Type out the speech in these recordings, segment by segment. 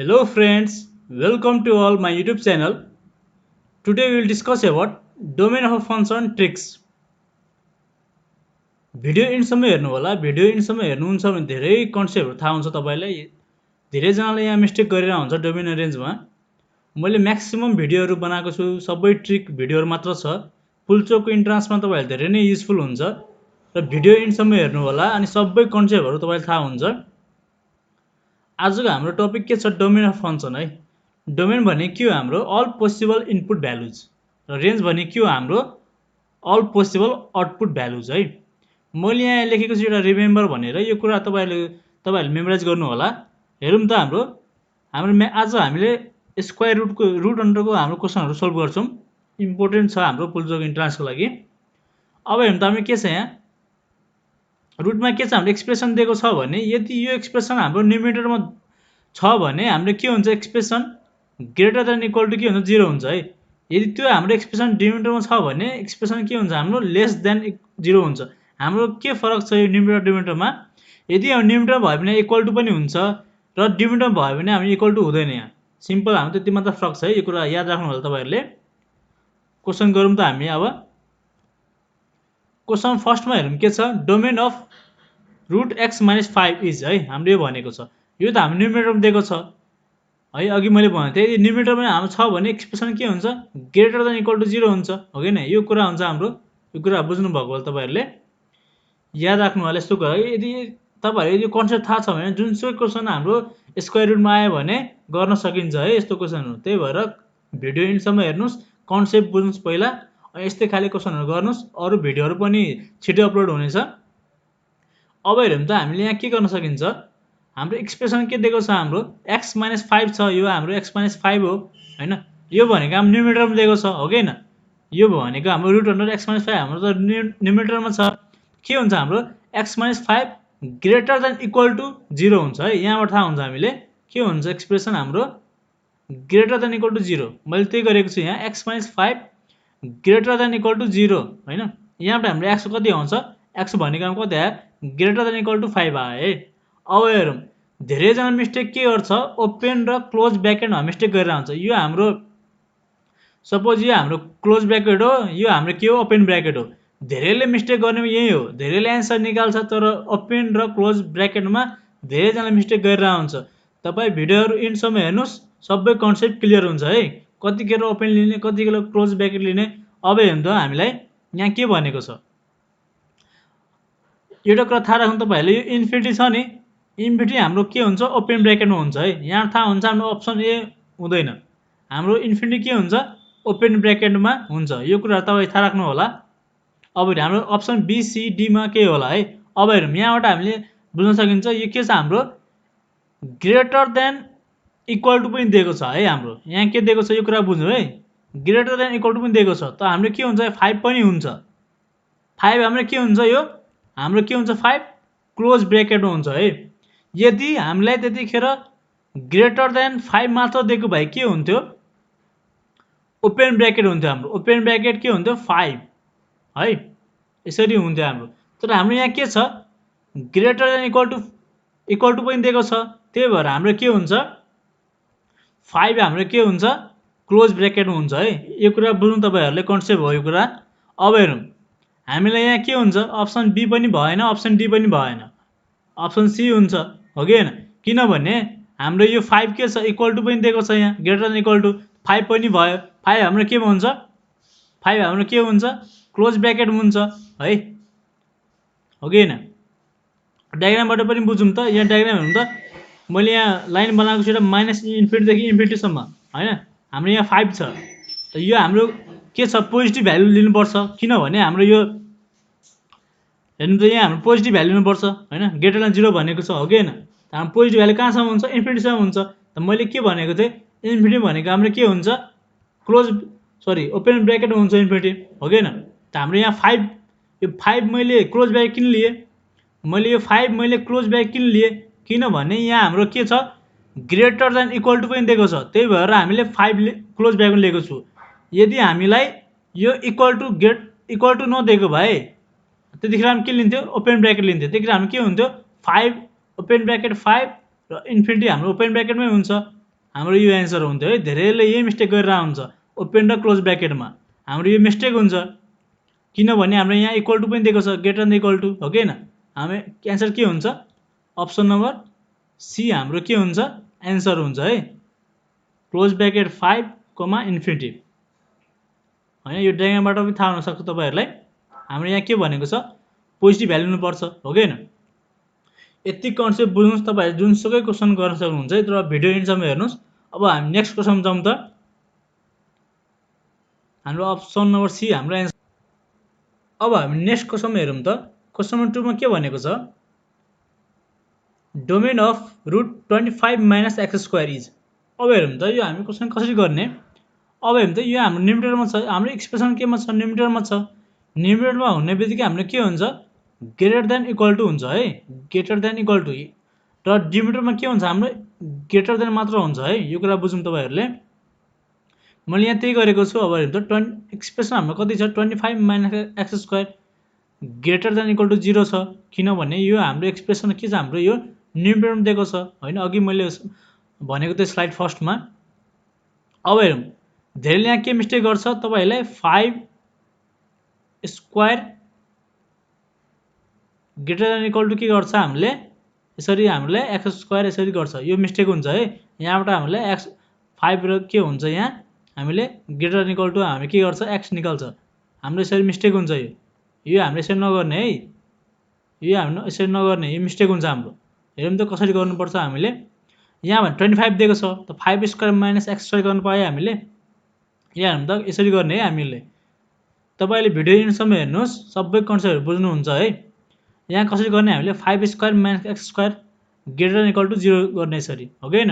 Hello friends, welcome to all my YouTube channel. Today we will discuss about domain of a function tricks. Video इन्डसम्म हेर्नु होला। Video इन्डसम्म हेर्नुहुन्छ भने धेरै कन्सेप्टहरु थाहा हुन्छ तपाईलाई। धेरैजनाले यहाँ मिस्टेक गरेर हुन्छ डोमेन रेन्जमा। मैले म्याक्सिमम भिडियोहरु बनाएको छु, सबै ट्रिक भिडियोहरु मात्र छ। फुलचोकको इन्ट्रान्समा तपाईहरुले धेरै नै युजफुल हुन्छ र भिडियो इन्डसम्म हेर्नु होला अनि सबै कन्सेप्टहरु तपाईलाई थाहा हुन्छ। आजको हाम्रो टपिक के छ? डोमेन अफ फंक्शन है। डोमेन भने के हो? हाम्रो अल पोसिबल इनपुट भ्यालुज र रेन्ज भने के हो? हाम्रो अल पोसिबल आउटपुट भ्यालुज है। मैले यहाँ लेखेको छु एउटा रिमेम्बर भनेर। यो कुरा तपाईहरुले मेमोराइज गर्नु होला। हेरौँ त हाम्रो आज हामीले स्क्वायर रुटको रुट अन्डरको हाम्रो क्वेशनहरु सल्भ गर्छौं। इम्पोर्टेन्ट छ हाम्रो फुलचोक इन्ट्रान्सको लागि। अब हेरौँ त हामी के छ यहाँ रुटमा के छ? हाम्रो एक्सप्रेसन दिएको छ भने यदि यो एक्सप्रेसन हाम्रो न्युमेरेटरमा छ भने हाम्रो के हुन्छ? Expression greater than equal to के हुन्छ? 0 हुन्छ है। यदि त्यो हाम्रो एक्सप्रेसन डिनोमिनेटरमा छ भने एक्सप्रेसन के हुन्छ? हाम्रो लेस देन 0 हुन्छ। हाम्रो के फरक छ यो न्युमेरेटर डिनोमिनेटरमा? यदि हाम्रो न्युमेरेटर भयो भने इक्वल टु पनि हुन्छ र डिनोमिनेटर भयो भने हामी इक्वल टु हुँदैन। यहाँ सिम्पल हाम्रो त्यति मात्र फरक छ है। यो कुरा याद राख्नु होला तपाईहरुले। क्वेशन गरौँ त हामी अब। क्वेशन फर्स्टमा हेरौँ के छ? Domain of root x - 5 is है। हाम्रो यो भनेको छ। यो त हाम्रो न्युमेरेटरमा दिएको छ है। अघि मैले भनेको थिएँ यदि न्युमेरेटरमा हाम्रो छ भने एक्सप्रेसन के हुन्छ? ग्रेटर देन इक्वल टु 0 हुन्छ, हो कि न? यो कुरा हुन्छ हाम्रो। यो कुरा बुझ्नु भएको होला तपाईहरुले। याद राख्नु होला यस्तो कुरा। यदि तपाईहरुले यो कन्सेप्ट थाहा छ भने जुनसुकै क्वेशन हाम्रो स्क्वायर रुटमा आयो भने गर्न सकिन्छ है यस्तो क्वेशनहरु। त्यही भएर भिडियो इन्डसम्म हेर्नुस्, कन्सेप्ट बुझ्नुस् पहिला, अनि यस्तै खाले क्वेशनहरु गर्नुस्। अरु भिडियोहरु पनि छिटो अपलोड हुनेछ। अब हेरौँ त हामीले यहाँ के गर्न सकिन्छ? हाम्रो एक्सप्रेसन के दिएको छ? हाम्रो x - 5 छ। यो हाम्रो x - 5 हो हैन। यो भनेको हाम्रो न्युमेरेटरमा दिएको छ, हो कि न? यो भनेको हाम्रो रुट अन्डर x - 5 हाम्रो त न्युमेरेटरमा छ। के हुन्छ हाम्रो x - 5 greater than equal to 0 हुन्छ है। यहाँबाट थाहा हुन्छ हामीले के हुन्छ एक्सप्रेसन हाम्रो ग्रेटर देन इक्वल टु 0। मैले त्यही गरेको छु यहाँ x - 5 greater than equal to 0 हैन। यहाँबाट हाम्रो x कति आउँछ? x भनेको हाम्रो कति आयो? ग्रेटर देन इक्वल टु 5 आयो है। अब हेरौँ धेरैजना मिस्टेक के गर्छ? ओपन र क्लोज ब्र्याकेटमा मिस्टेक गरेर हुन्छ। यो हाम्रो सपोज यो हाम्रो क्लोज ब्र्याकेट हो, यो हाम्रो के हो? ओपन ब्र्याकेट हो। धेरैले मिस्टेक गर्ने यही हो। धेरैले एन्सर निकाल्छ तर ओपन र क्लोज ब्र्याकेटमा धेरैजना मिस्टेक गरेर हुन्छ। तपाई भिडियोहरु इन्डसम्म हेर्नुस्, सबै कन्सेप्ट क्लियर हुन्छ है। कतिखेर ओपन लिने, कतिखेर क्लोज ब्र्याकेट लिने। अब हेर्नु त हामीलाई यहाँ के भनेको छ? एउटा कुरा थाहा राख्नु तपाईहरुले, यो इन्फिनिटी छ नि, इन्फिनिटी हाम्रो के हुन्छ? ओपन ब्र्याकेटमा हुन्छ है। यहाँ थाहा हुन्छ हाम्रो अप्सन ए हुँदैन। हाम्रो इन्फिनिटी के हुन्छ? ओपन ब्र्याकेटमा हुन्छ। यो कुरा तपाई थाहा राख्नु होला। अब हाम्रो अप्सन बी सी डी मा के होला है। अब हेरौँ यहाँबाट हामीले बुझ्न सकिन्छ यो के छ? हाम्रो ग्रेटर देन इक्वल टु पनि दिएको छ है। हाम्रो यहाँ के दिएको छ यो कुरा बुझ्नु है। ग्रेटर देन इक्वल टु पनि दिएको छ। त हाम्रो के हुन्छ? 5 पनि हुन्छ। 5 हाम्रो के हुन्छ? यो हाम्रो के हुन्छ? 5 क्लोज ब्र्याकेटमा हुन्छ है। यदि हामीलाई त्यतिखेर ग्रेटर देन 5 मात्र दिएको भए के हुन्थ्यो? ओपन ब्र्याकेट हुन्थ्यो हाम्रो। ओपन ब्र्याकेट के हुन्थ्यो? 5 है। यसरी हुन्थ्यो हाम्रो। तर हाम्रो यहाँ के छ? ग्रेटर देन इक्वल टु पनि दिएको छ। त्यही भएर हाम्रो के हुन्छ? 5 हाम्रो के हुन्छ? क्लोज ब्र्याकेटमा हुन्छ है। यो कुरा बुझ्नु तपाईहरुले, कन्सेप्ट हो यो कुरा। अब हेरौँ हामीलाई यहाँ के हुन्छ? अप्सन बी पनि भएन, अप्सन डी पनि भएन, अप्सन सी हुन्छ, हो कि हैन? किनभने हाम्रो यो 5 के छ? इक्वल टु पनि दिएको छ यहाँ, ग्रेटर देन इक्वल टु 5 पनि भयो। 5 हाम्रो केमा हुन्छ? 5 हाम्रो के हुन्छ? क्लोज ब्र्याकेट हुन्छ है, हो कि हैन? डायग्रामबाट पनि बुझौँ त। यहाँ डायग्राम हेर्नु त। मैले यहाँ लाइन बनाएको छु एउटा माइनस इन्फिनिटी देखि इन्फिनिटी सम्म हैन। हाम्रो यहाँ 5 छ। त यो हाम्रो के छ? पोजिटिभ भ्यालु लिनुपर्छ। किनभने हाम्रो यो हेर्नु त यहाँ हाम्रो पोजिटिभ भ्यालु लिनुपर्छ हैन। ग्रेटर देन 0 भनेको छ, हो कि हैन? त हाम्रो पोजिटिभ भ्यालु कहाँसम्म हुन्छ? इन्फिनिटीसम्म हुन्छ। त मैले के भनेको थिएँ? इन्फिनिटी भनेको हाम्रो के हुन्छ? ओपन ब्र्याकेटमा हुन्छ इन्फिनिटी, हो कि हैन? त हाम्रो यहाँ 5 यो 5 मैले क्लोज ब्र्याकेट किन लिए? मैले यो 5 मैले क्लोज ब्र्याकेट किन लिए? किनभने यहाँ हाम्रो के छ? ग्रेटर देन इक्वल टु पनि दिएको छ। त्यही भएर हामीले 5 क्लोज ब्र्याकेट लिएको छु। यदि हामीलाई यो इक्वल टु नदिएको भए त्यतिखेर हामी के लिन्थ्यो? ओपन ब्र्याकेट लिन्थ्यो। त्यतिखेर हामी के हुन्थ्यो? 5 ओपन ब्र्याकेट 5 र इन्फिनिटी हाम्रो ओपन ब्र्याकेटमै हुन्छ। हाम्रो यो एन्सर हुन्थ्यो है। धेरैले यही मिस्टेक गरेर हुन्छ ओपन र क्लोज ब्र्याकेटमा। हाम्रो यो मिस्टेक हुन्छ किनभने हाम्रो यहाँ इक्वल टु पनि दिएको छ, ग्रेटर देन इक्वल टु, हो कि होइन? हाम्रो एन्सर के हुन्छ? अप्सन नम्बर सी हाम्रो के हुन्छ? एन्सर हुन्छ है, क्लोज ब्र्याकेट 5 इन्फिनिटी होइन। यो डायग्रामबाट पनि थाहा हुनसक्छ तपाईँहरूलाई। हाम्रो यहाँ के भनेको छ? पोजिटिभ भ्यालु हुनुपर्छ, हो कि होइन? यति कन्सेप्ट बुझ्नुहोस्, तपाईँहरू जुनसुकै क्वेसन गर्न सक्नुहुन्छ है, तर भिडियो एन्डसम्म हेर्नुहोस्। अब हामी नेक्स्ट क्वेसन जाउँ त। हाम्रो अप्सन नम्बर सी हाम्रो एन्सर। अब हामी नेक्स्ट क्वेसन हेरौँ त। क्वेसन नम्बर 2 मा के भनेको छ? Domain of √25 - x² is. अब हेरौँ त यो हामी क्वेसन कसरी गर्ने। अब हेरौँ त यो हाम्रो न्युमिनेटरमा छ, हाम्रो एक्सप्रेसन केमा छ? न्युमिनेटरमा छ। न्युमिनेटरमा हुने बित्तिकै हाम्रो के हुन्छ? ग्रेटर देन इक्वल टु हुन्छ है, ग्रेटर देन इक्वल टु। र डिमिनेटरमा के हुन्छ? हाम्रो ग्रेटर देन मात्र हुन्छ है। यो कुरा बुझौँ तपाईँहरूले। मैले यहाँ त्यही गरेको छु। अब हेरौँ त एक्सप्रेसन हाम्रो कति छ? 25 - x² greater than equal to 0 छ, किनभने यो हाम्रो एक्सप्रेसन के छ? हाम्रो यो न्युमिनेटरमा दिएको छ होइन, अघि मैले भनेको त्यो स्लाइड फर्स्टमा। अब हेरौँ, धेरैले यहाँ के मिस्टेक गर्छ तपाईँहरूले? 5² ग्रेटर देन इक्वल टु के गर्छ? हामीले यसरी हामीले x² यसरी गर्छ, यो मिस्टेक हुन्छ है। यहाँबाट हामीले x5 र के हुन्छ? यहाँ हामीले ग्रेटर देन इक्वल टु हामी के गर्छ? x निकाल्छ। हाम्रो यसरी मिस्टेक हुन्छ। यो हामीले यसरी नगर्ने है, यो हामीले यसरी नगर्ने, यो मिस्टेक हुन्छ हाम्रो। हेरौँ त कसरी गर्नुपर्छ हामीले। यहाँ भने 25 दिएको छ, त 5² - x² गर्नु पायो हामीले। यहाँ हेरौँ त यसरी गर्ने है हामीले। तपाईँले भिडियो एन्डसम्म हेर्नुहोस्, सबै कन्सेप्टहरू बुझ्नुहुन्छ है। यहाँ कसरी गर्ने हामीले? 5² - x² greater than equal to 0 गर्ने यसरी, हो कि होइन?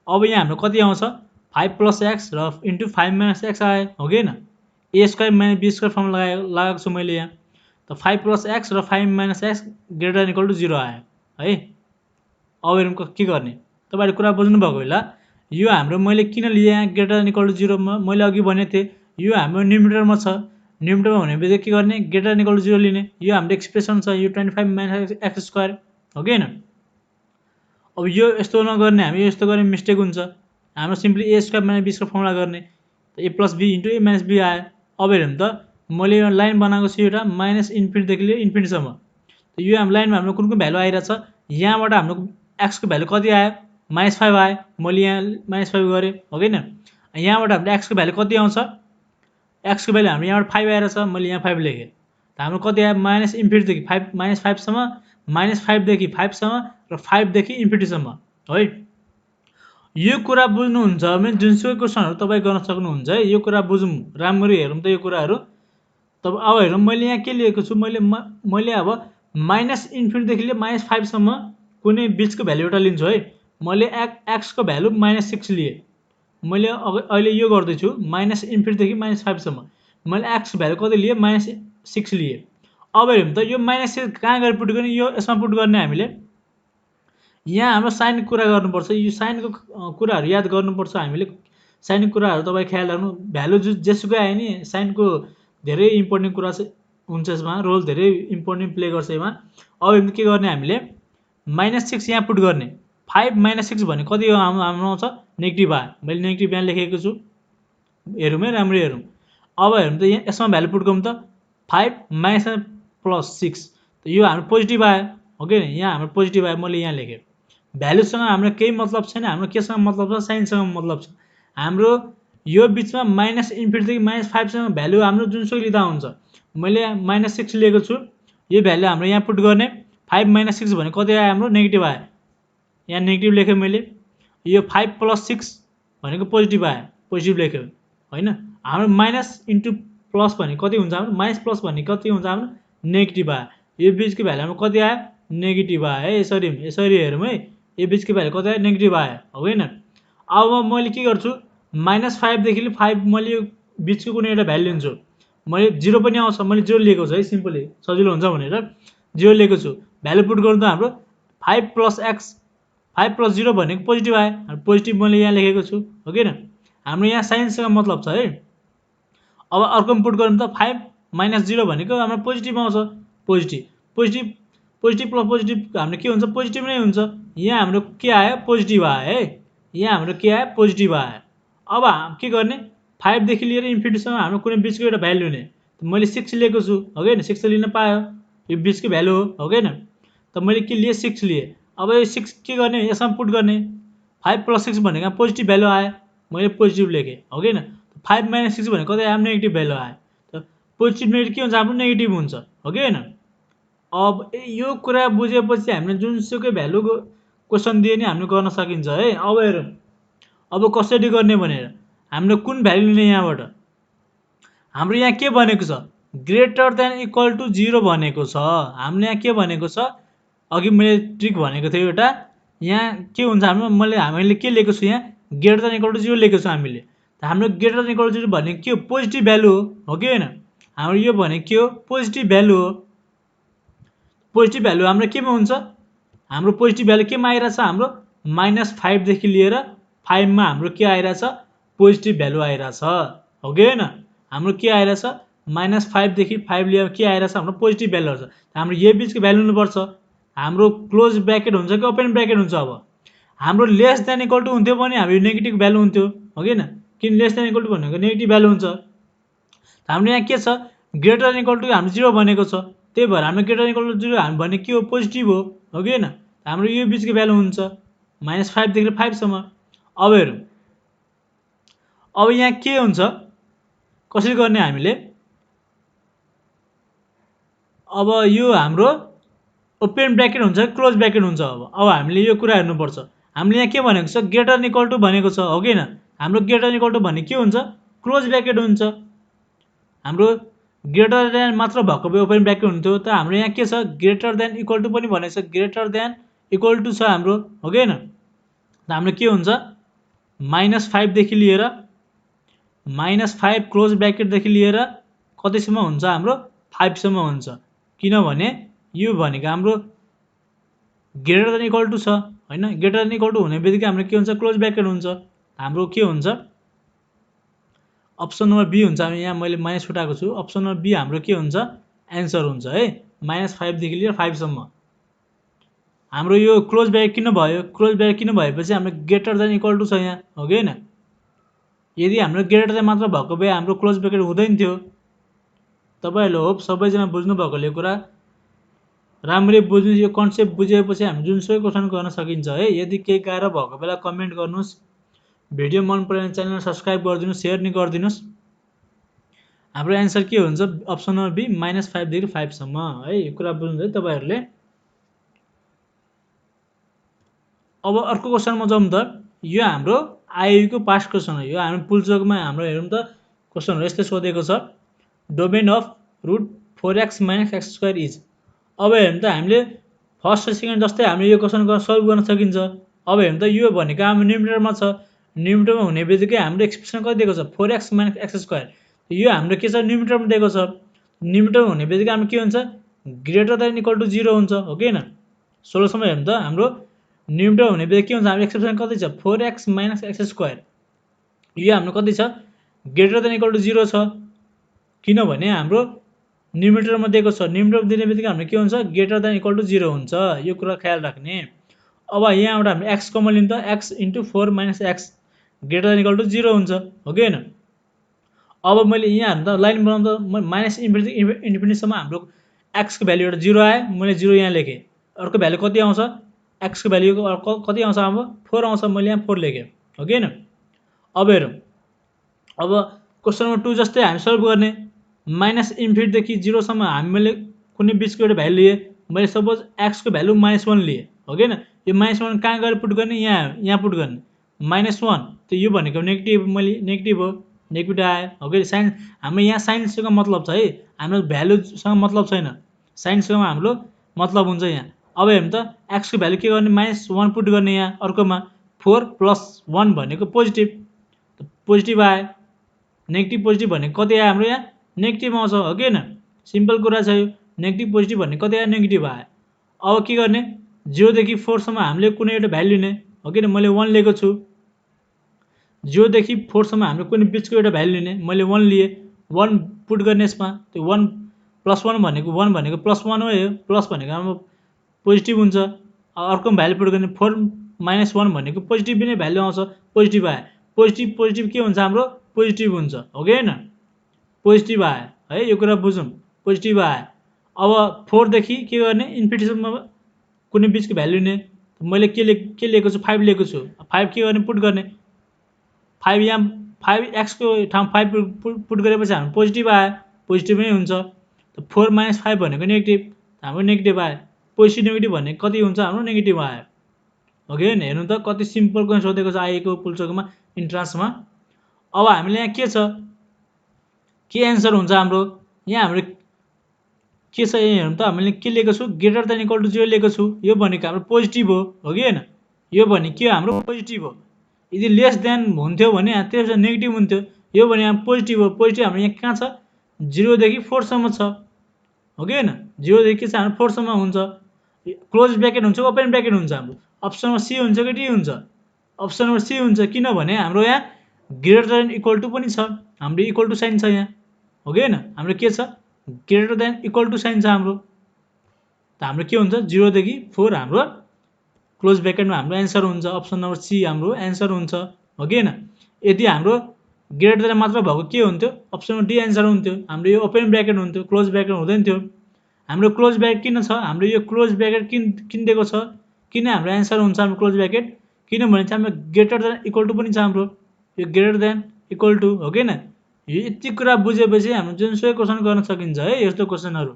अब यहाँ हाम्रो कति आउँछ? 5 + x र इन्टु 5 - x आयो, हो कि होइन? a² - b² फर्म लगाएको छु मैले यहाँ। त 5 + x र 5 - x greater than equal to 0 आयो है। अब हेरौँ के गर्ने। तपाईँहरूले कुरा बुझ्नुभएको होला। यो हाम्रो मैले किन लिएँ यहाँ ग्रेटर देन इक्वल टु 0 मा? मैले अघि भनेको थिएँ यो हाम्रो न्युमिनेटरमा छ। न्युमिनेटरमा हुने बित्तिकै के गर्ने? ग्रेटर देन इक्वल टु 0 लिने। यो हाम्रो एक्सप्रेसन छ, यो 25 - x², हो कि होइन? अब यो यस्तो नगर्ने, हामी यस्तो गर्ने मिस्टेक हुन्छ। हाम्रो सिम्पली a² - b² फर्मुला गर्ने, a + b into a - b आयो। अब हेरौँ त, मैले यो लाइन बनाएको छु एउटा -इन्फिनिटीदेखि लिएर इन्फिनिटीसम्म। यो हाम्रो लाइनमा हाम्रो कुन कुन भ्यालु आइरहेछ? यहाँबाट हाम्रो x को भ्यालु कति आयो? -5 आयो। मैले यहाँ -5 गरेँ, हो कि होइन? यहाँबाट हाम्रो x को भ्यालु कति आउँछ? x को भ्यालु हाम्रो यहाँबाट 5 आइरहेछ, मैले यहाँ 5 लेखेँ। त हाम्रो कति आयो? -इन्फिनिटीदेखि -5सम्म, -5देखि 5सम्म र 5देखि इन्फिनिटीसम्म है। यो कुरा बुझ्नुहुन्छ भने जुनसुकै क्वेसनहरू तपाईँ गर्न सक्नुहुन्छ है। यो कुरा बुझौँ, राम्ररी हेरौँ त यो कुराहरू। तब अब हेरौँ, मैले यहाँ के लिएको छु? मैले अब -इन्फिनिटीदेखि लिएर -5सम्म कुनै बिचको भ्यालु एउटा लिन्छु है। मैले x को भ्यालु -6 लिएँ। मैले अहिले यो गर्दैछु -इन्फिनिटीदेखि -5सम्म। मैले x को भ्यालु कति लिएँ? -6 लिएँ। अब हेरौँ त यो -6 कहाँ गएर पुट गर्ने? यो यसमा पुट गर्ने हामीले। यहाँ हाम्रो साइनको कुरा गर्नुपर्छ। यो साइनको कुराहरू याद गर्नुपर्छ हामीले। साइनको कुराहरू तपाईँ ख्याल राख्नु। भ्यालु जेसुकै आयो नि, साइनको धेरै इम्पोर्टेन्ट कुरा हुन्छ यसमा, रोल धेरै इम्पोर्टेन्ट प्ले गर्छ यसमा। अब के गर्ने हामीले? -6 यहाँ पुट गर्ने। 5 - 6 भने कति हाम्रो आउँछ? नेगेटिभ आयो। मैले नेगेटिभ यहाँ लेखेको छु, हेरौँ है, राम्ररी हेरौँ। अब हेरौँ त यहाँ यसमा भ्यालु पुट गरौँ त। 5 - 6 त यो हाम्रो पोजिटिभ आयो, हो कि होइन? यहाँ हाम्रो पोजिटिभ आयो, मैले यहाँ लेखेँ। भ्यालुसँग हाम्रो केही मतलब छैन, हाम्रो केसँग मतलब छ? साइनसँग मतलब छ। हाम्रो यो बिचमा -इन्फिनिटीदेखि -5सम्म भ्यालु हाम्रो जुनसुकै लिँदा हुन्छ। मैले -6 लिएको छु, यो भ्यालु हाम्रो यहाँ पुट गर्ने। 5 - 6 भने कति आयो? हाम्रो नेगेटिभ आयो। यहाँ नेगेटिभ लेखेँ मैले। यो 5 + 6 भनेको पोजिटिभ आयो, पोजिटिभ लेख्यो होइन। हाम्रो माइनस इन्टु प्लस भने कति हुन्छ? हाम्रो माइनस प्लस भने कति हुन्छ? हाम्रो नेगेटिभ आयो। यो बिचको भ्यालु हाम्रो कति आयो? नेगेटिभ आयो है। यसरी हेरौँ है। यो बिचको भ्यालु कति आयो? नेगेटिभ आयो, हो कि होइन? अब मैले के गर्छु? -5 देखि 5 मैले यो बिचको कुनै एउटा भ्यालु लिन्छु। मैले 0 पनि आउँछ, मैले 0 लिएको छु है, सिम्पली सजिलो हुन्छ भनेर 0 लिएको छु। भ्यालु पुट गर्नु त हाम्रो 5 + x, 5 + 0 भनेको पोजिटिभ आयो। पोजिटिभ मैले यहाँ लेखेको छु, हो कि होइन? हाम्रो यहाँ साइनसँग मतलब छ है। अब अर्कोमा पुट गरौँ त। 5 - 0 भनेको हाम्रो पोजिटिभ आउँछ। पोजिटिभ प्लस पोजिटिभ हाम्रो के हुन्छ? पोजिटिभ नै हुन्छ। यहाँ हाम्रो के आयो? पोजिटिभ आयो है। यहाँ हाम्रो के आयो पोजिटिभ आयो। अब के गर्ने 5 देखि लिएर इन्फिनिटीसम्म हाम्रो कुनै बिचको एउटा भ्यालु लिने। मैले 6 लिएको छु हो कि हैन, 6 त लिन पायो, यो बिचको भ्यालु हो कि हैन। त मैले के लिए 6 लिए। अब यो 6 के गर्ने यसमा पुट गर्ने। 5 + 6 भनेको पोजिटिभ भ्यालु आयो, मैले पोजिटिभ लेखेँ हो कि हैन। 5 - 6 भनेको कति आयो नेगेटिभ भ्यालु आयो। त पोजिटिभ नेगेटिभ के हुन्छ हाम्रो नेगेटिभ हुन्छ हो कि हैन। अब यो कुरा बुझेपछि हामीले जुनसुकै भ्यालुको क्वेसन दिए नि हामीले गर्न सकिन्छ है। अब हेरौँ अब कसरी गर्ने भनेर हामीले कुन भ्यालु लिने यहाँबाट। हाम्रो यहाँ के भनेको छ ग्रेटर देन इक्वल टु 0 भनेको छ। हामीले यहाँ के भनेको छ अघि मैले ट्रिक भनेको थियो एउटा। यहाँ के हुन्छ हामीले के लेखेको छु यहाँ ग्रेटर देन इक्वल टु 0 लेखेको छु हामीले। हाम्रो ग्रेटर देन इक्वल टु 0 भनेको के हो पोजिटिभ भ्यालु हो कि हैन। हाम्रो यो भनेको के हो पोजिटिभ भ्यालु हो। पोजिटिभ भ्यालु हाम्रो केमा हुन्छ हाम्रो पोजिटिभ भ्यालु केमा आइरहेछ हाम्रो -5 देखि लिएर 5 मा हाम्रो के आइरहेछ पोजिटिभ भ्यालु आइरहेछ हो कि हैन। हाम्रो के आइरहेछ -5 देखि 5 लिएर के आइरहेछ हाम्रो पोजिटिभ भ्यालु आइरहेछ। हाम्रो यो बिचको भ्यालु हुनुपर्छ। हाम्रो क्लोज ब्र्याकेट हुन्छ कि ओपन ब्र्याकेट हुन्छ। अब हाम्रो लेस देन इक्वल टु हुन्थ्यो भने हाम्रो नेगेटिभ भ्यालु हुन्थ्यो हो कि हैन। किन लेस देन इक्वल टु भनेको नेगेटिभ भ्यालु हुन्छ। हाम्रो यहाँ के छ ग्रेटर देन इक्वल टु हाम्रो 0 भनेको छ, त्यही भएर हाम्रो ग्रेटर देन इक्वल टु 0 हामी भने के हो पोजिटिभ हो कि हैन। हाम्रो यो बिचको भ्यालु हुन्छ -5 देखि 5 सम्म। अब हेरौँ अब यहाँ के हुन्छ कसरी गर्ने हामीले। अब यो हाम्रो ओपन ब्र्याकेट हुन्छ क्लोज ब्र्याकेट हुन्छ। अब हामीले यो कुरा हेर्नुपर्छ। हामीले यहाँ के भनेको छ ग्रेटर देन इक्वल टु भनेको छ हो कि हैन। हाम्रो ग्रेटर देन इक्वल टु भने के हुन्छ क्लोज ब्र्याकेट हुन्छ। हाम्रो ग्रेटर देन मात्र भएको भए ओपन ब्र्याकेट हुन्थ्यो। त हाम्रो यहाँ के छ ग्रेटर देन इक्वल टु पनि भनेको छ, ग्रेटर देन इक्वल टु छ हाम्रो हो कि हैन। त हाम्रो के हुन्छ -5 देखि लिएर -5 क्लोज ब्र्याकेटदेखि लिएर कतिसम्म हुन्छ हाम्रो 5 सम्म हुन्छ। किनभने यो भनेको हाम्रो ग्रेटर देन इक्वल टु छ हैन। ग्रेटर देन इक्वल टु हुने बित्तिकै हाम्रो के हुन्छ क्लोज ब्र्याकेट हुन्छ। हाम्रो के हुन्छ अप्सन नम्बर बी हुन्छ। यहाँ मैले माइनस उठाएको छु। अप्सन नम्बर बी हाम्रो के हुन्छ एन्सर हुन्छ है -5 देखि लिएर 5 सम्म। हाम्रो यो क्लोज ब्र्याकेट किन भयो क्लोज ब्र्याकेट किन भएपछि हाम्रो ग्रेटर देन इक्वल टु छ यहाँ हो कि हैन। यदि हाम्रो ग्रेटर देन मात्र भएको भए हाम्रो क्लोज ब्र्याकेट हुँदैन थियो। तपाईहरुले होप सबैजना बुझ्नु भएको यो कुरा राम्ररी बुझ्नु। यो कन्सेप्ट बुझेपछि हामी जुनसुकै क्वेसन गर्न सकिन्छ है। यदि केही गाह्रो भएको बेला कमेन्ट गर्नुहोस्। भिडियो मन पऱ्यो भने च्यानल सब्स्क्राइब गरिदिनुहोस्, सेयर नि गरिदिनुहोस्। हाम्रो एन्सर के हुन्छ अप्सन नम्बर बी -5 देखि 5 सम्म है। यो कुरा बुझ्नु है तपाईहरुले। अब अर्को क्वेसनमा जाउँ त। यो हाम्रो आईयू को पास्ट क्वेसन हो। यो हामी पुलचोकमा हाम्रो हेरौँ त क्वेसनहरु यस्तै सोधेको छ domain of √4x - x² is. अब हेर्नु त हामीले फर्स्ट र सेकेन्ड जस्तै हामीले यो क्वेसन सल्भ गर्न सकिन्छ। अब हेर्नु त यो भनेको हाम्रो न्युमिनेटरमा छ। न्युमिनेटरमा हुने बित्तिकै हाम्रो एक्सप्रेसन कति दिएको छ 4x - x²। यो हाम्रो के छ न्युमिनेटरमा दिएको छ। न्युमिनेटरमा हुने बित्तिकै हाम्रो के हुन्छ ग्रेटर देन इक्वल टु 0 हुन्छ हो कि हैन। 16 सम्म हेर्नु त हाम्रो न्युमिनेटर हुने बित्तिकै के हुन्छ हाम्रो एक्सप्रेसन कति छ 4x - x²। यो हाम्रो कति छ ग्रेटर देन इक्वल टु 0 छ। किनभने हाम्रो न्युमिनेटरमा दिएको छ। न्युमिनेटर दिने बित्तिकै हाम्रो के हुन्छ ग्रेटर देन इक्वल टु 0 हुन्छ। यो कुरा ख्याल राख्ने। अब यहाँबाट हामीले x कमन लिन्छ त x * 4 - x greater than equal to 0 हुन्छ हो कि हैन। अब मैले यहाँ हेर्नु त लाइन बनाउँदा माइनस इन्फिनिटी सम्म हाम्रो x को भ्यालु एउटा 0 आयो। मैले 0 यहाँ लेखेँ। अर्को भ्यालु कति आउँछ x को भ्यालु कति आउँछ हाम्रो 4 आउँछ। मैले यहाँ 4 लेखेँ हो कि हैन। अब हेरौँ अब क्वेसन नम्बर 2 जस्तै हामी सल्भ गर्ने। -इन्फिनिटी देखि 0 सम्म हामीले कुनै बिचको एउटा भ्यालु लिए। मैले सपोज x को भ्यालु -1 लिए हो कि हैन। यो -1 कहाँ गएर पुट गर्ने यहाँ पुट गर्ने -1। त यो भनेको नेगेटिभ मैले नेगेटिभ हो नेगेटिभ आयो हो कि साइन। हाम्रो यहाँ साइनसँग मतलब छ है, हाम्रो भ्यालुसँग मतलब छैन। साइनसँग हाम्रो मतलब हुन्छ यहाँ। अब हेर्नु त x को भ्यालु के गर्ने -1 पुट गर्ने यहाँ अर्कोमा 4 + 1 भनेको पोजिटिभ। पोजिटिभ आयो। नेगेटिभ पोजिटिभ भनेको कति आयो हाम्रो यहाँ नेगेटिभ आउँछ हो कि हैन। सिम्पल कुरा छ यो। नेगेटिभ पोजिटिभ भन्ने कति आयो नेगेटिभ आयो। अब के गर्ने 0 देखि 4 सम्म हामीले कुनै एउटा भ्यालु लिने हो कि मैले 1 लिएको छु। 0 देखि 4 सम्म हामीले कुनै बिचको एउटा भ्यालु लिने मैले 1 लिए। 1 पुट गर्ने यसमा। त्यो 1 + 1 भनेको +1 हो। यो प्लस भनेको हाम्रो पोजिटिभ हुन्छ। अर्को भ्यालु पुट गर्ने 4 -1 भनेको पोजिटिभ नै भ्यालु आउँछ, पोजिटिभ आयो। पोजिटिभ के हुन्छ हाम्रो? पोजिटिभ हुन्छ, हो कि होइन? पोजिटिभ आयो है, यो कुरा बुझौँ, पोजिटिभ आयो। अब 4 देखि के गर्ने? इन्फिनिटीसम्म कुनै बिचको भ्यालु लिने। मैले के लिएको छु? 5 लिएको छु। 5 के गर्ने? पुट गर्ने। 5 यहाँ 5 x को ठाउँमा 5 पुट गरेपछि हाम्रो पोजिटिभ आयो, पोजिटिभ नै हुन्छ। 4 - 5 भनेको नेगेटिभ, हाम्रो नेगेटिभ आयो। पोजिटिभ नेगेटिभ भनेको कति हुन्छ? हाम्रो नेगेटिभ आयो, हो कि होइन? हेर्नु त कति सिम्पल क्वेसन सोधेको छ आएको पुल्चोकमा इन्ट्रान्समा। अब हामीले यहाँ के छ? के एन्सर हुन्छ हाम्रो? यहाँ हाम्रो के छ हेर्नु त, हामीले के लिएको छु? ग्रेटर देन इक्वल टु 0 लिएको छु। यो भनेको हाम्रो पोजिटिभ हो कि होइन? यो भनेको के हाम्रो? पोजिटिभ हो। यदि लेस देन हुन्थ्यो भने त्यसो नेगेटिभ हुन्थ्यो। यो भने हाम्रो पोजिटिभ हो। पोजिटिभ हाम्रो यहाँ कहाँ छ? 0 देखि 4 सम्म छ, हो कि होइन? 0 देखि के छ? हाम्रो 4 सम्म हुन्छ। क्लोज ब्र्याकेट हुन्छ, ओपन ब्र्याकेट हुन्छ हाम्रो? अप्सन नम्बर सी हुन्छ कि डी हुन्छ? अप्सन नम्बर सी हुन्छ। किनभने हाम्रो यहाँ ग्रेटर देन इक्वल टु पनि छ, हाम्रो इक्वल टु साइन छ यहाँ, हो कि होइन? हाम्रो के छ? Greater than equal to sign छ हाम्रो। त हाम्रो के हुन्छ? 0 देखि 4 हाम्रो क्लोज ब्र्याकेटमा हाम्रो एन्सर हुन्छ। अप्सन नम्बर सी हाम्रो एन्सर हुन्छ, हो कि होइन? यदि हाम्रो ग्रेटर देन मात्र भएको के हुन्थ्यो? अप्सन नम्बर डी एन्सर हुन्थ्यो। हाम्रो यो ओपन ब्र्याकेट हुन्थ्यो, क्लोज ब्र्याकेट हुँदैन थियो। हाम्रो क्लोज ब्र्याकेट किन छ? हाम्रो यो क्लोज ब्र्याकेट किन दिएको छ? किन हाम्रो एन्सर हुन्छ हाम्रो क्लोज ब्र्याकेट? किनभने चाहिँ हाम्रो ग्रेटर देन इक्वल टु पनि छ हाम्रो, यो ग्रेटर देन इक्वल टु, हो कि होइन? यो यति कुरा बुझेपछि हाम्रो जुनसुकै क्वेसन गर्न सकिन्छ है, यस्तो क्वेसनहरू।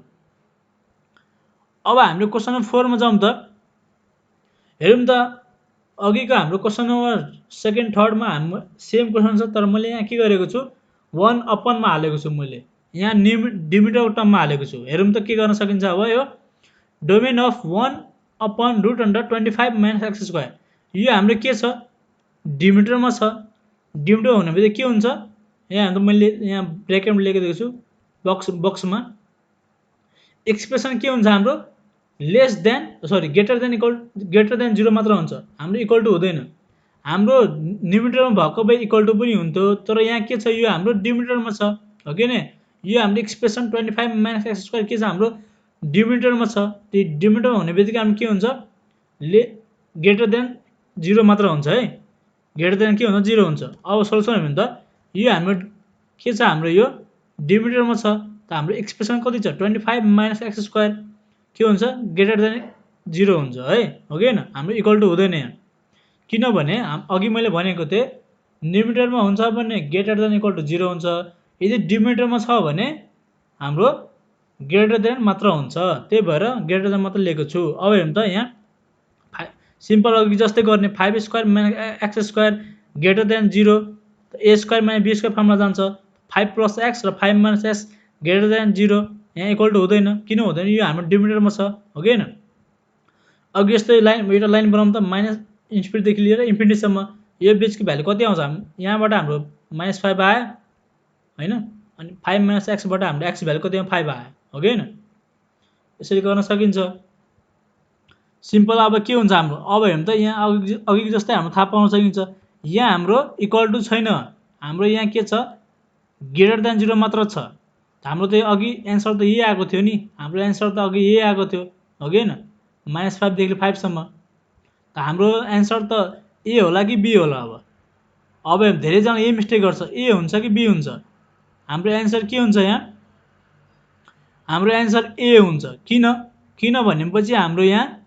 अब हाम्रो क्वेसन नम्बर 4 मा जाउँ त। हेरौँ त, अघिको हाम्रो क्वेसन नम्बर 2nd 3rd मा हाम्रो सेम क्वेसन छ, तर मैले यहाँ के गरेको छु? 1 अपनमा हालेको छु। मैले यहाँ डिमिटर टर्ममा हालेको छु। हेरौँ त के गर्न सकिन्छ। अब यो डोमेन अफ 1 अपन √25 - x², यो हाम्रो के छ? डिमिटरमा छ। डिमिटर हुने बित्तिकै के हुन्छ? यहाँ त मैले यहाँ ब्र्याकेटमा लेखिदिएको छु बक्समा। एक्सप्रेसन के हुन्छ हाम्रो? लेस देन ग्रेटर देन 0 मात्र हुन्छ, हाम्रो इक्वल टु हुँदैन। हाम्रो न्युमिटरमा भएको भए इक्वल टु पनि हुन्थ्यो, तर यहाँ के छ? यो हाम्रो डिमिटरमा छ, हो कि होइन? यो हाम्रो एक्सप्रेसन 25 - x² के छ? हाम्रो डिमिटरमा छ। त्यो डिमिटरमा हुने बित्तिकै हाम्रो के हुन्छ? ग्रेटर देन 0 मात्र हुन्छ है, ग्रेटर देन के हुन्छ? 0 हुन्छ। अब सोल्युसन हेर्नु त, यो हाम्रो के छ? हाम्रो यो डिमिटरमा छ, त हाम्रो एक्सप्रेसन कति छ? 25 - x² के हुन्छ? ग्रेटर देन 0 हुन्छ है, हो कि होइन? हाम्रो इक्वल टु हुँदैन यहाँ। किनभने अघि मैले भनेको थिएँ, न्युमिटरमा हुन्छ भने ग्रेटर देन इक्वल टु 0 हुन्छ, यदि डिमिटरमा छ भने हाम्रो ग्रेटर देन मात्र हुन्छ। त्यही भएर ग्रेटर देन मात्र लिएको छु। अब हेर्नु त, यहाँ सिम्पल अघि जस्तै गर्ने। 5² - x² greater than 0, a² - b² फर्ममा जान्छ। 5 + x र 5 - s ग्रेटर देन 0, यहाँ इक्वल टु हुँदैन। किन हुँदैन? यो हाम्रो डिमिटरमा छ, हो कि होइन? अघि जस्तै एउटा लाइन बनाउँ त, माइनस इन्फिनिटीदेखि लिएर इन्फिनिटीसम्म। यो बिचको भ्यालु कति आउँछ? यहाँबाट हाम्रो -5 आयो होइन, अनि 5 - x बाट हाम्रो x भ्यालु कति आयो? 5 आयो, हो कि होइन? यसरी गर्न सकिन्छ सिम्पल। अब के हुन्छ हाम्रो? अब हेर्नु त, यहाँ अघि जस्तै हाम्रो थाहा पाउन सकिन्छ। यहाँ हाम्रो इक्वल टु छैन, हाम्रो यहाँ के छ? ग्रेटर देन 0 मात्र छ। हाम्रो त अघि एन्सर त यही आएको थियो नि, हाम्रो एन्सर त अघि यही आएको थियो, हो कि होइन? -5 देखि 5 सम्म। त हाम्रो एन्सर त ए होला कि बी होला? अब धेरैजना यही मिस्टेक गर्छ, ए हुन्छ कि बी हुन्छ? हाम्रो एन्सर के हुन्छ? यहाँ हाम्रो एन्सर ए हुन्छ। किन भनेपछि हाम्रो यहाँ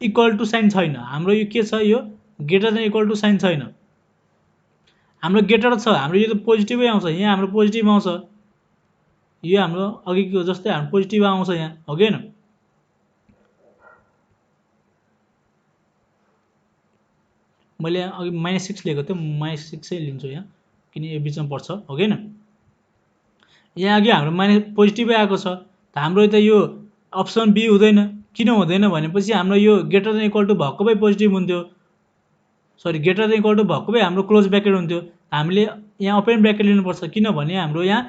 इक्वल टु साइन छैन। हाम्रो यो के छ? यो greater than equal to sign छैन। हाम्रो ग्रेटर छ, हाम्रो यो त पोजिटिभै आउँछ। यहाँ हाम्रो पोजिटिभ आउँछ, यो हाम्रो अघिको जस्तै हाम्रो पोजिटिभ आउँछ यहाँ, हो कि होइन? मैले अघि -6 लिएको थिएँ, -6 लिन्छु यहाँ, किन यो बिचमा पर्छ, हो कि होइन? यहाँ अघि हाम्रो पोजिटिभै आएको छ, त हाम्रो त यो अप्सन बी हुँदैन। किन हुँदैन भनेपछि हाम्रो यो ग्रेटर देन इक्वल टु भएको भए पोजिटिभ हुन्थ्यो, ग्रेटर देन इक्वल टु भएको भए हाम्रो क्लोज ब्र्याकेट हुन्थ्यो। हामीले यहाँ ओपन ब्र्याकेट लिनुपर्छ, किनभने हाम्रो यहाँ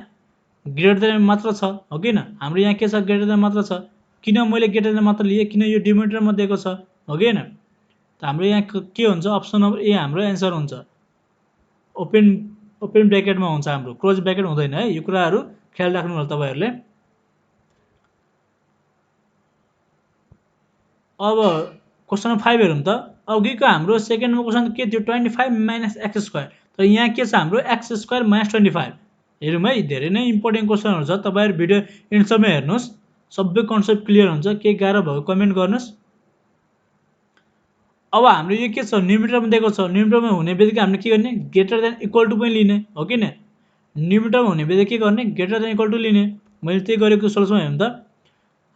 ग्रेटर देन मात्र छ, हो कि होइन? हाम्रो यहाँ के छ? ग्रेटर देन मात्र छ। किन मैले ग्रेटर देन मात्र लिएँ? किन यो डिमिटरमा दिएको छ, हो कि होइन? त हाम्रो यहाँ के हुन्छ? अप्सन नम्बर ए हाम्रो एन्सर हुन्छ। ओपन ब्र्याकेटमा हुन्छ हाम्रो, क्लोज ब्र्याकेट हुँदैन है। यो कुराहरू ख्याल राख्नु होला तपाईँहरूले। अब क्वेसन 5 हेरौँ त। अघिको हाम्रो सेकेन्डमा क्वेसन के थियो 25 माइनस एक्स स्क्वायर, तर यहाँ के छ हाम्रो एक्स स्क्वायर माइनस 25। हेरौँ है, धेरै नै इम्पोर्टेन्ट क्वेसनहरू छ। तपाईँहरू भिडियो एन्डसम्म हेर्नुहोस्, सबै कन्सेप्ट क्लियर हुन्छ। के गाह्रो भएको कमेन्ट गर्नुहोस्। अब हाम्रो यो के छ न्युमिरेटरमा दिएको छ, न्युमिरेटरमा हुने बित्तिकै हामीले के गर्ने ग्रेटर देन इक्वल टु पनि लिने हो कि न। न्युमिरेटरमा हुने बित्तिकै के गर्ने ग्रेटर देन इक्वल टु लिने। मैले त्यही गरेको सोल्युसनमा हेरौँ त।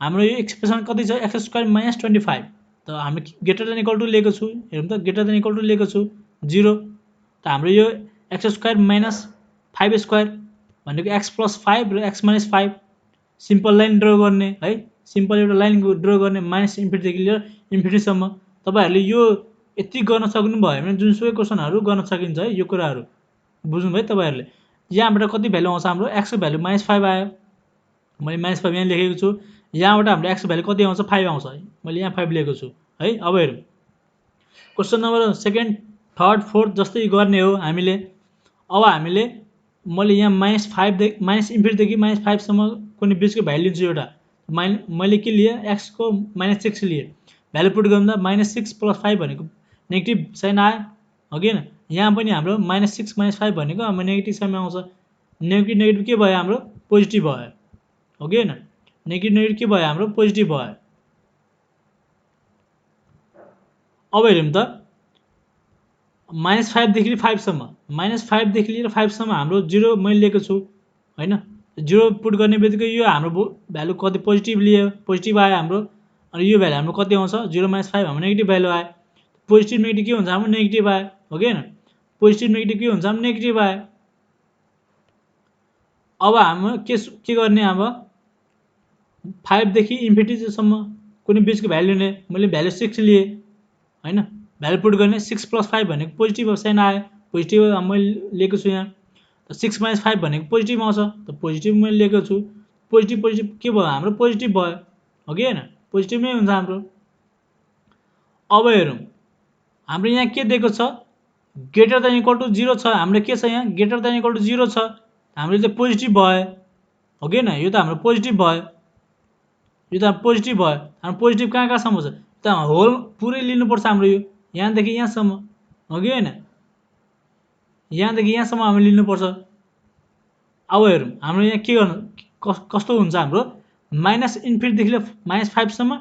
हाम्रो यो एक्सप्रेसन कति छ एक्स स्क्वायर माइनस 25, त हामीले ग्रेटर देन इक्वल टु लिएको छु। हेरौँ त ग्रेटर देन इक्वल टु लिएको छु 0, त हाम्रो यो एक्स स्क्वायर माइनस 5 स्क्वायर भनेको एक्स प्लस 5 र x minus 5। Simple line draw गर्ने है, सिम्पल एउटा लाइन ड्र गर्ने माइनस इन्फिनिटीदेखि लिएर इन्फिनिटीसम्म। तपाईँहरूले यो यति गर्न सक्नुभयो भने जुनसुकै क्वेसनहरू गर्न सकिन्छ है। यो कुराहरू बुझ्नुभयो तपाईँहरूले। यहाँबाट कति भ्यालु आउँछ हाम्रो एक्सको भ्यालु -5 आयो, मैले -5 यहाँ लेखेको छु। यहाँबाट हाम्रो एक्सको भ्यालु कति आउँछ 5 आउँछ, मैले यहाँ 5 लेखेको छु है। अब हेरौँ question number second third fourth जस्तै गर्ने हो हामीले। अब हामीले मैले यहाँ -5 देखि माइनस इन्फिनिटीदेखि -5सम्म कुनै बिचको भ्यालु लिन्छु एउटा। मैले के लिएँ एक्सको -6 लिएँ। भ्यालु पुट गर्दा -6 + 5 भनेको नेगेटिभ साइन आयो हो कि न। यहाँ पनि हाम्रो -6 - 5 भनेको हाम्रो नेगेटिभ साइन आउँछ। नेगेटिभ नेगेटिभ के भयो हाम्रो पोजिटिभ भयो हो कि न। नेगेटिभ नेगेटिभ के भयो हाम्रो पोजिटिभ भयो। अब हेरौँ त -5 देखि 5 सम्म, -5 देखि लिएर 5 सम्म हाम्रो 0 मैले लिएको छु होइन। 0 पुट गर्ने बित्तिकै यो हाम्रो भ्यालु कति पोजिटिभ लियो, पोजिटिभ आयो हाम्रो। अनि यो भ्यालु हाम्रो कति आउँछ 0 - 5 हाम्रो नेगेटिभ भ्यालु आयो। पोजिटिभ नेगेटिभ के हुन्छ हाम्रो नेगेटिभ आयो हो कि न। पोजिटिभ नेगेटिभ के हुन्छ हाम्रो नेगेटिभ आयो। अब हाम्रो के गर्ने अब 5 देखि इन्फिनिटीसम्म कुनै बिचको भ्यालु लिने। मैले भ्यालु 6 लिएँ होइन। भ्यालु पुट गर्ने 6 + 5 भनेको पोजिटिभ साइन आयो, पोजिटिभ मैले लिएको छु यहाँ। 6 - 5 भनेको पोजिटिभ आउँछ, त पोजिटिभ मैले लिएको छु। पोजिटिभ पोजिटिभ के भयो हाम्रो पोजिटिभ भयो हो कि होइन, पोजिटिभ नै हुन्छ हाम्रो। अब हेरौँ हाम्रो यहाँ के दिएको छ ग्रेटर देन इक्वल टु 0 छ। हाम्रो के छ यहाँ ग्रेटर देन इक्वल टु 0 छ, हाम्रो चाहिँ पोजिटिभ भयो हो कि न। यो त हाम्रो पोजिटिभ भयो, यो त पोजिटिभ भयो। हाम्रो पोजिटिभ कहाँ कहाँसम्म छ त होल पुरै लिनुपर्छ हाम्रो यो यहाँदेखि यहाँसम्म हो कि होइन। यहाँदेखि यहाँसम्म हामीले लिनुपर्छ। अब हेरौँ हाम्रो यहाँ के गर्नु कस्तो हुन्छ हाम्रो माइनस इन्फिनिटीदेखि लिएर -5 सम्म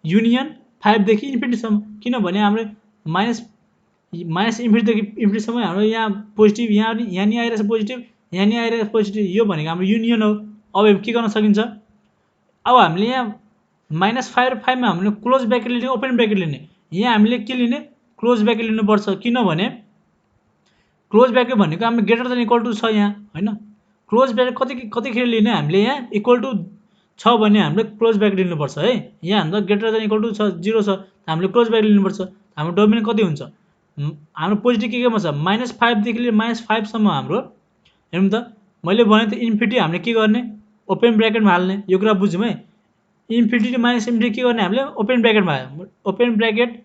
युनियन 5 देखि इन्फिनिटीसम्म। किनभने हाम्रो माइनस इन्फिनिटीदेखि इन्फिनिटीसम्म हाम्रो यहाँ पोजिटिभ, यहाँ नि आइरहेछ पोजिटिभ, यहाँ नि आइरहेछ पोजिटिभ। यो भनेको हाम्रो युनियन हो। अब के गर्न सकिन्छ, अब हामीले यहाँ -5 र 5 मा हामीले क्लोज ब्रेकेट लिने ओपन ब्रेकेट लिने। यहाँ हामीले के लिने क्लोज ब्रेकेट लिनुपर्छ, किनभने क्लोज ब्रेकेट भनेको हाम्रो ग्रेटर देन इक्वल टु छ यहाँ होइन। क्लोज ब्रेकेट कतिखेर लिने हामीले यहाँ इक्वल टु छ भने हामीले क्लोज ब्रेकेट लिनुपर्छ है। यहाँ हाम्रो ग्रेटर देन इक्वल टु छ 0 छ, हामीले क्लोज ब्रेकेट लिनुपर्छ। हाम्रो डोमेन कति हुन्छ हाम्रो पोजिटिभ केमा छ -5 देखि लिएर -5 सम्म हाम्रो। हेरौँ त मैले भने त इन्फिनिटी हामीले के गर्ने ओपन ब्रेकेटमा हाल्ने। यो कुरा बुझौँ है। इन्फिनिटी माइनस इन्फिनिटी के गर्ने हामीले ओपन ब्रेकेटमा हाल्यो। ओपन ब्रेकेट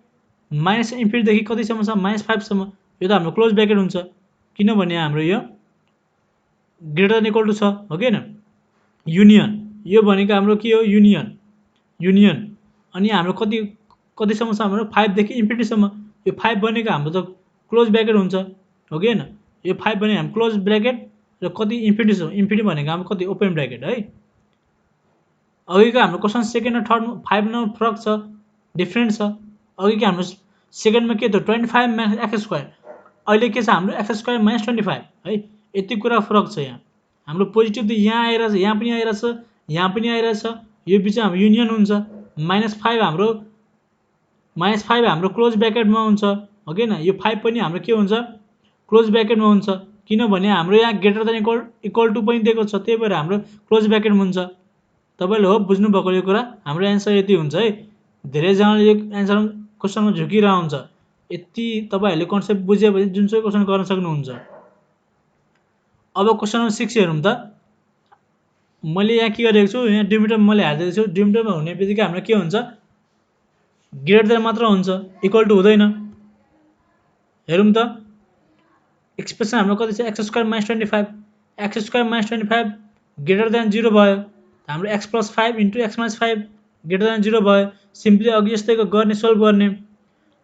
माइनस इन्फिनिटीदेखि कतिसम्म छ -5 सम्म। यो त हाम्रो क्लोज ब्रेकेट हुन्छ, किनभने हाम्रो यो ग्रेटर देन इक्वल टु छ हो कि न। युनियन यो भनेको हाम्रो के हो युनियन, युनियन। अनि हाम्रो कतिसम्म छ हाम्रो 5 देखि इन्फिनिटीसम्म। यो 5 भनेको हाम्रो त क्लोज ब्रेकेट हुन्छ हो कि होइन। यो 5 भनेको हाम्रो क्लोज ब्रेकेट र कति इन्फिनिटीसम्म, इन्फिनिटी भनेको हाम्रो कति ओपन ब्रेकेट है। अघिको हाम्रो क्वेसन सेकेन्ड र थर्ड 5 नम्बर फरक छ, डिफ्रेन्ट छ। अघिको हाम्रो सेकेन्डमा के थियो 25 माइनस एक्स स्क्वायर, अहिले के छ हाम्रो एक्स स्क्वायर माइनस 25 है। यति कुरा फरक छ। यहाँ हाम्रो पोजिटिभ त यहाँ आइरहेछ, यहाँ पनि आइरहेछ, यहाँ पनि आइरहेछ। यो बिचमा हाम्रो युनियन हुन्छ। -5 हाम्रो क्लोज ब्रेकेटमा हुन्छ हो कि न। यो 5 पनि हाम्रो के हुन्छ क्लोज ब्रेकेटमा हुन्छ, किनभने हाम्रो यहाँ ग्रेटर देन इक्वल टु पनि दिएको छ, त्यही भएर हाम्रो क्लोज ब्रेकेटमा हुन्छ। तपाईँले हो बुझ्नुभएको यो कुरा। हाम्रो एन्सर यति हुन्छ है। धेरैजनाले यो एन्सर क्वेसनमा झुकिरहन्छ। यति तपाईँहरूले कन्सेप्ट बुझ्यो भने जुनसुकै क्वेसन गर्न सक्नुहुन्छ। अब क्वेसन नम्बर 6 हेरौँ त। मैले यहाँ के गरेको छु यहाँ डिमिटरमा मैले हालिदिएको छु। डिमिटरमा हुने बित्तिकै हाम्रो के हुन्छ ग्रेटर देन मात्र हुन्छ, इक्वल टु हुँदैन। हेरौँ त एक्सप्रेसन हाम्रो कति छ x square minus 25। X square minus 25 greater than 0 भयो, हाम्रो x + 5 × x - 5 ग्रेटर देन 0 भयो। सिम्पली अघि जस्तै गर्ने सोल्भ गर्ने।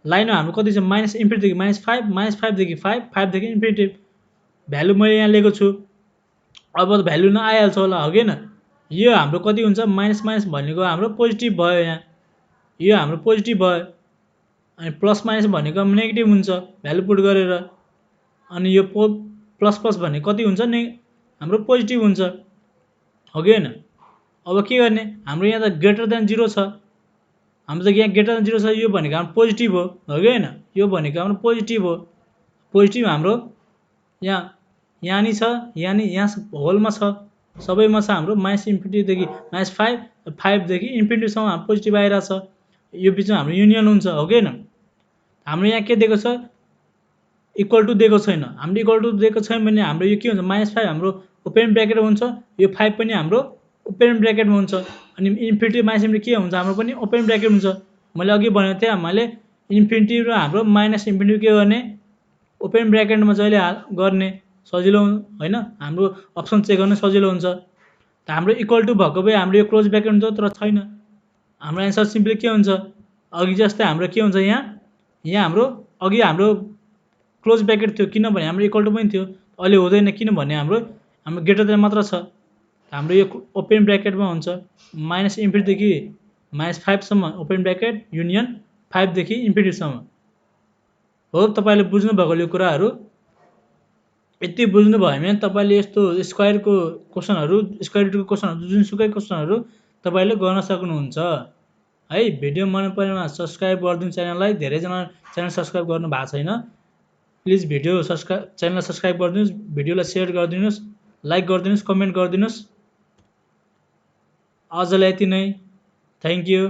लाइनमा हाम्रो कति छ माइनस इन्फिनिटीदेखि -5 -5देखि 5 5देखि इन्फिनिटी भ्यालु मैले यहाँ लिएको छु। अब त भ्यालु आइहाल्छ होला हो कि हैन। यो हाम्रो कति हुन्छ माइनस माइनस भनेको हाम्रो पोजिटिभ भयो यहाँ। यो हाम्रो पोजिटिभ भयो अनि प्लस माइनस भनेको नेगेटिभ हुन्छ भ्यालु पुट गरेर। अनि यो प्लस प्लस भनेको कति हुन्छ हाम्रो पोजिटिभ हुन्छ हो कि हैन। अब के गर्ने हाम्रो यहाँ त ग्रेटर देन 0 छ। हाम्रो त यहाँ ग्रेटर देन 0 छ यो भनेको हाम्रो पोजिटिभ हो कि हैन। यो भनेको हाम्रो पोजिटिभ हो। पोजिटिभ हाम्रो यहाँ नि छ यहाँ होलमा छ सबैमा छ हाम्रो माइनस इन्फिनिटीदेखि -5 5देखि इन्फिनिटीसम्म हाम्रो पोजिटिभ आइरहेछ। यो बिचमा हाम्रो युनियन हुन्छ हो कि हैन। हाम्रो यहाँ के दिएको छ इक्वल टु दिएको छैन। हाम्रो इक्वल टु दिएको छैन भने हाम्रो यो के हुन्छ -5 हाम्रो ओपन ब्र्याकेट हुन्छ यो 5 पनि हाम्रो ओपन ब्र्याकेटमा हुन्छ अनि इन्फिनिटी माइनस इन्फिनिटी के हुन्छ हाम्रो पनि ओपन ब्र्याकेट हुन्छ। मैले अघि भनेको थिएँ हामीले इन्फिनिटी र हाम्रो माइनस इन्फिनिटी के गर्ने ओपन ब्र्याकेटमा जहिले गर्ने सजिलो हैन। हाम्रो अप्सन चेक गर्न सजिलो हुन्छ। त हाम्रो इक्वल टु भएको भए हाम्रो यो क्लोज ब्र्याकेट हुन्छ तर छैन। हाम्रो एन्सर सिम्पली के हुन्छ अघि जस्तै हाम्रो के हुन्छ यहाँ हाम्रो अघि हाम्रो क्लोज ब्र्याकेट थियो किनभने हाम्रो इक्वल टु पनि थियो। अहिले हुँदैन किनभने हाम्रो ग्रेटर देन मात्र छ। हाम्रो यो ओपन ब्र्याकेटमा हुन्छ माइनस इन्फिनिटीदेखि -5 सम्म ओपन ब्र्याकेट युनियन 5 देखि इन्फिनिटीसम्म। हो तपाईले बुझ्नु भएको यो कुराहरू। यति बुझ्नु भयो भने तपाईले यस्तो स्क्वायरको क्वेशनहरू स्क्वायर रुटको क्वेशनहरू जुनसुकै क्वेशनहरू तपाईले गर्न सक्नुहुन्छ है। भिडियो मन परेमा सब्स्क्राइब गरिदिनु च्यानललाई। धेरैजना च्यानल सब्स्क्राइब गर्नु भएको छैन। प्लिज च्यानल सब्स्क्राइब गरिदिनुस्, भिडियोलाई सेयर गरिदिनुस्, लाइक गरिदिनुस्, कमेन्ट गरिदिनुस्। आजलाई यति नै। Thank you.